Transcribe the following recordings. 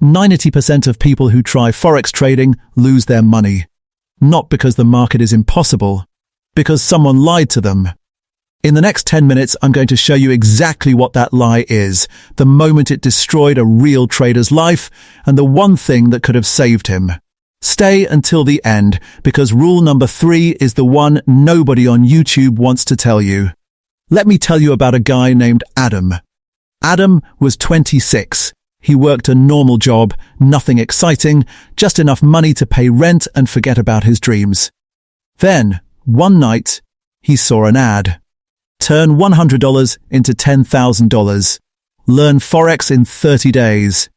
90% of people who try Forex trading lose their money. Not because the market is impossible, because someone lied to them. In the next 10 minutes, I'm going to show you exactly what that lie is, the moment it destroyed a real trader's life, and the one thing that could have saved him. Stay until the end, because rule number 3 is the one nobody on YouTube wants to tell you. Let me tell you about a guy named Adam. Adam was 26. He worked a normal job, nothing exciting, just enough money to pay rent and forget about his dreams. Then, one night, he saw an ad. Turn $100 into $10,000. Learn Forex in 30 days.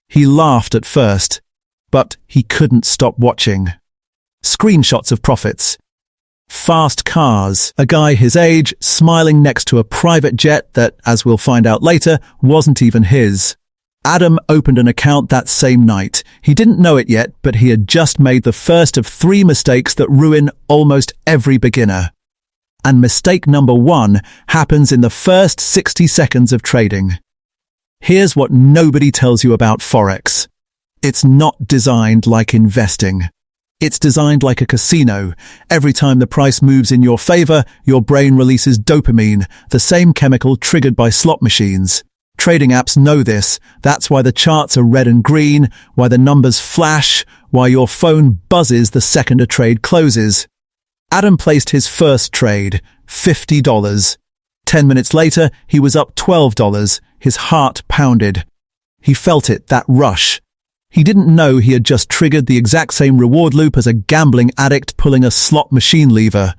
He laughed at first, but he couldn't stop watching. Screenshots of profits. Fast cars, a guy his age smiling next to a private jet that, as we'll find out later, wasn't even his. Adam opened an account that same night. He didn't know it yet, but he had just made the first of 3 mistakes that ruin almost every beginner. And mistake number 1 happens in the first 60 seconds of trading. Here's what nobody tells you about Forex. It's not designed like investing. It's designed like a casino. Every time the price moves in your favor, your brain releases dopamine, the same chemical triggered by slot machines. Trading apps know this. That's why the charts are red and green, why the numbers flash, why your phone buzzes the second a trade closes. Adam placed his first trade, $50. 10 minutes later, he was up $12. His heart pounded. He felt it, that rush. He didn't know he had just triggered the exact same reward loop as a gambling addict pulling a slot machine lever.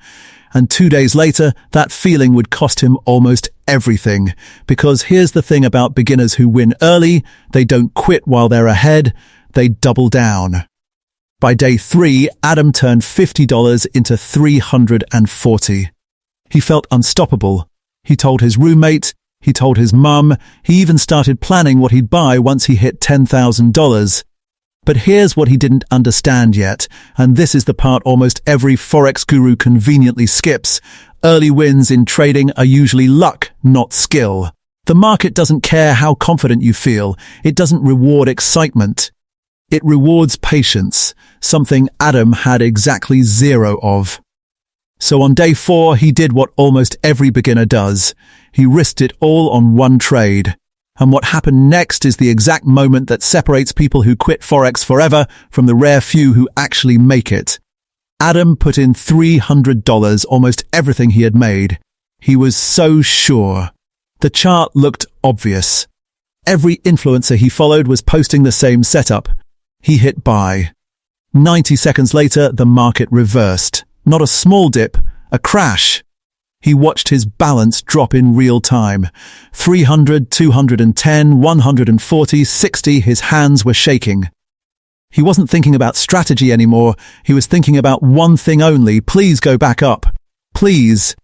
And 2 days later, that feeling would cost him almost everything. Because here's the thing about beginners who win early, they don't quit while they're ahead, they double down. By day 3, Adam turned $50 into $340. He felt unstoppable. He told his roommate, he told his mum, he even started planning what he'd buy once he hit $10,000. But here's what he didn't understand yet, and this is the part almost every Forex guru conveniently skips. Early wins in trading are usually luck, not skill. The market doesn't care how confident you feel. It doesn't reward excitement. It rewards patience, something Adam had exactly 0 of. So on day 4, he did what almost every beginner does. He risked it all on one trade. And what happened next is the exact moment that separates people who quit Forex forever from the rare few who actually make it. Adam put in $300, almost everything he had made. He was so sure. The chart looked obvious. Every influencer he followed was posting the same setup. He hit buy. 90 seconds later, the market reversed. Not a small dip, a crash. He watched his balance drop in real time. 300, 210, 140, 60, his hands were shaking. He wasn't thinking about strategy anymore. He was thinking about one thing only. Please go back up. Please.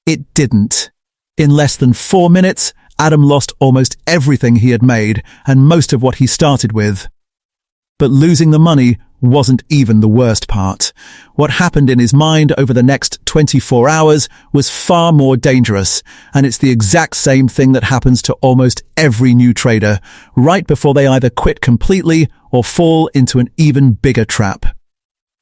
It didn't. In less than 4 minutes, Adam lost almost everything he had made and most of what he started with. But losing the money wasn't even the worst part. What happened in his mind over the next 24 hours was far more dangerous, and it's the exact same thing that happens to almost every new trader, right before they either quit completely or fall into an even bigger trap.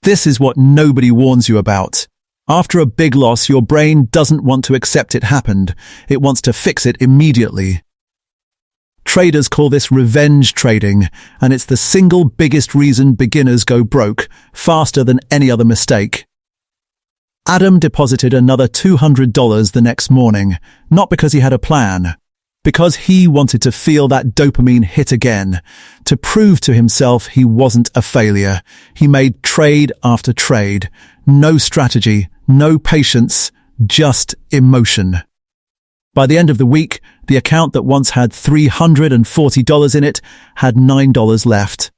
This is what nobody warns you about. After a big loss, your brain doesn't want to accept it happened. It wants to fix it immediately. Traders call this revenge trading, and it's the single biggest reason beginners go broke faster than any other mistake. Adam deposited another $200 the next morning, not because he had a plan, because he wanted to feel that dopamine hit again, to prove to himself he wasn't a failure. He made trade after trade, no strategy, no patience, just emotion. By the end of the week, the account that once had $340 in it had $9 left.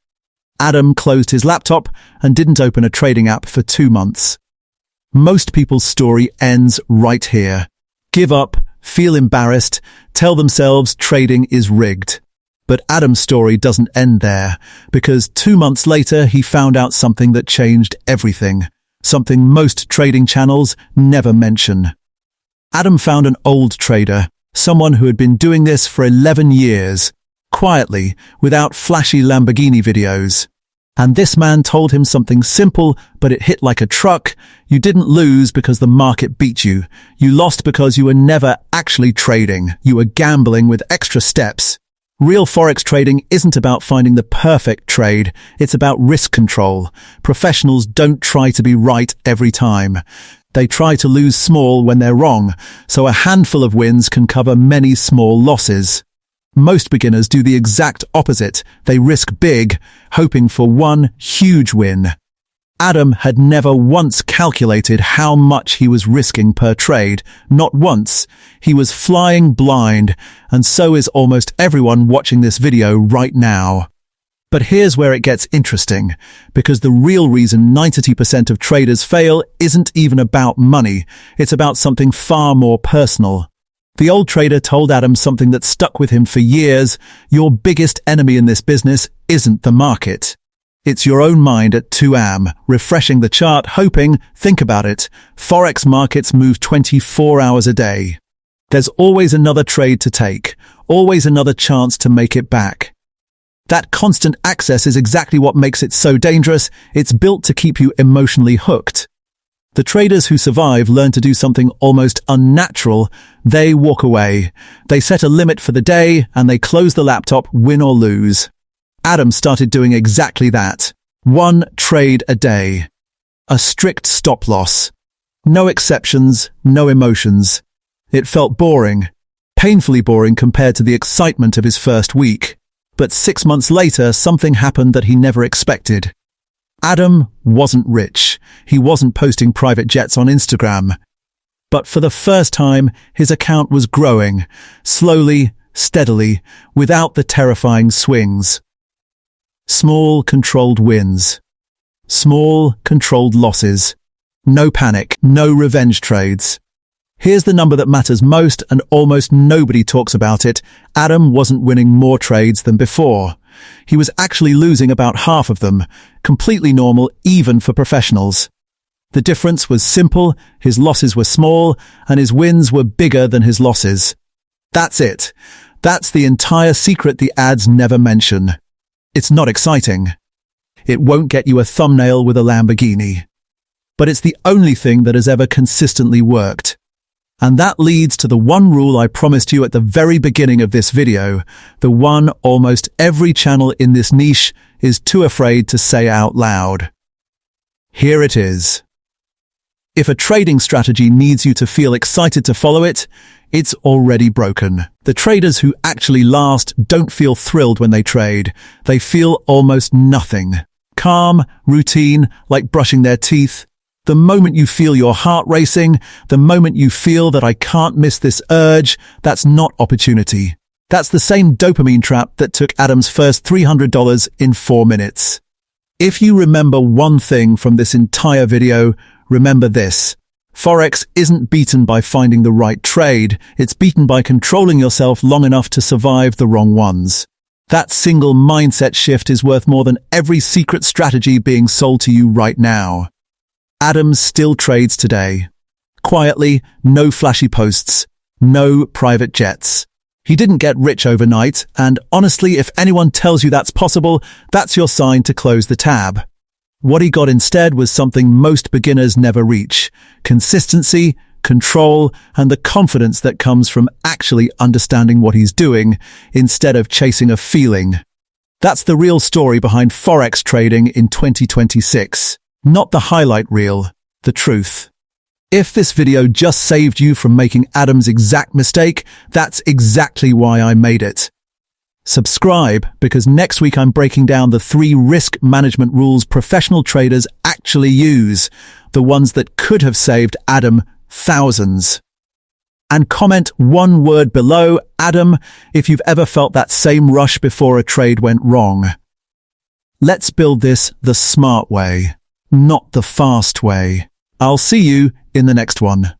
Adam closed his laptop and didn't open a trading app for 2 months. Most people's story ends right here. Give up, feel embarrassed, tell themselves trading is rigged. But Adam's story doesn't end there, because 2 months later he found out something that changed everything, something most trading channels never mention. Adam found an old trader, someone who had been doing this for 11 years. quietly, without flashy Lamborghini videos. And this man told him something simple, but it hit like a truck. You didn't lose because the market beat you. You lost because you were never actually trading. You were gambling with extra steps. Real Forex trading isn't about finding the perfect trade. It's about risk control. Professionals don't try to be right every time. They try to lose small when they're wrong, so a handful of wins can cover many small losses. Most beginners do the exact opposite. They risk big, hoping for one huge win. Adam had never once calculated how much he was risking per trade. Not once. He was flying blind, and so is almost everyone watching this video right now. But here's where it gets interesting, because the real reason 90% of traders fail isn't even about money. It's about something far more personal. The old trader told Adam something that stuck with him for years. Your biggest enemy in this business isn't the market. It's your own mind at 2 a.m., refreshing the chart, hoping, think about it, Forex markets move 24 hours a day. There's always another trade to take, always another chance to make it back. That constant access is exactly what makes it so dangerous. It's built to keep you emotionally hooked. The traders who survive learn to do something almost unnatural. They walk away. They set a limit for the day, and they close the laptop, win or lose. Adam started doing exactly that. 1 trade a day. A strict stop loss. No exceptions, no emotions. It felt boring. Painfully boring compared to the excitement of his first week. But 6 months later, something happened that he never expected. Adam wasn't rich. He wasn't posting private jets on Instagram. But for the first time, his account was growing, slowly, steadily, without the terrifying swings. Small, controlled wins. Small, controlled losses. No panic, no revenge trades. Here's the number that matters most, and almost nobody talks about it. Adam wasn't winning more trades than before. He was actually losing about half of them, completely normal even for professionals. The difference was simple, his losses were small, and his wins were bigger than his losses. That's it. That's the entire secret the ads never mention. It's not exciting. It won't get you a thumbnail with a Lamborghini. But it's the only thing that has ever consistently worked. And that leads to the one rule I promised you at the very beginning of this video, the one almost every channel in this niche is too afraid to say out loud. Here it is. If a trading strategy needs you to feel excited to follow it, it's already broken. The traders who actually last don't feel thrilled when they trade. They feel almost nothing. Calm, routine, like brushing their teeth. The moment you feel your heart racing, the moment you feel that I can't miss this urge, that's not opportunity. That's the same dopamine trap that took Adam's first $300 in 4 minutes. If you remember one thing from this entire video, remember this. Forex isn't beaten by finding the right trade, it's beaten by controlling yourself long enough to survive the wrong ones. That single mindset shift is worth more than every secret strategy being sold to you right now. Adam still trades today. Quietly, no flashy posts, no private jets. He didn't get rich overnight, and honestly, if anyone tells you that's possible, that's your sign to close the tab. What he got instead was something most beginners never reach: consistency, control, and the confidence that comes from actually understanding what he's doing, instead of chasing a feeling. That's the real story behind Forex trading in 2026. Not the highlight reel, the truth. If this video just saved you from making Adam's exact mistake, that's exactly why I made it. Subscribe, because next week I'm breaking down the 3 risk management rules professional traders actually use, the ones that could have saved Adam thousands. And comment one word below, Adam, if you've ever felt that same rush before a trade went wrong. Let's build this the smart way, not the fast way. I'll see you in the next one.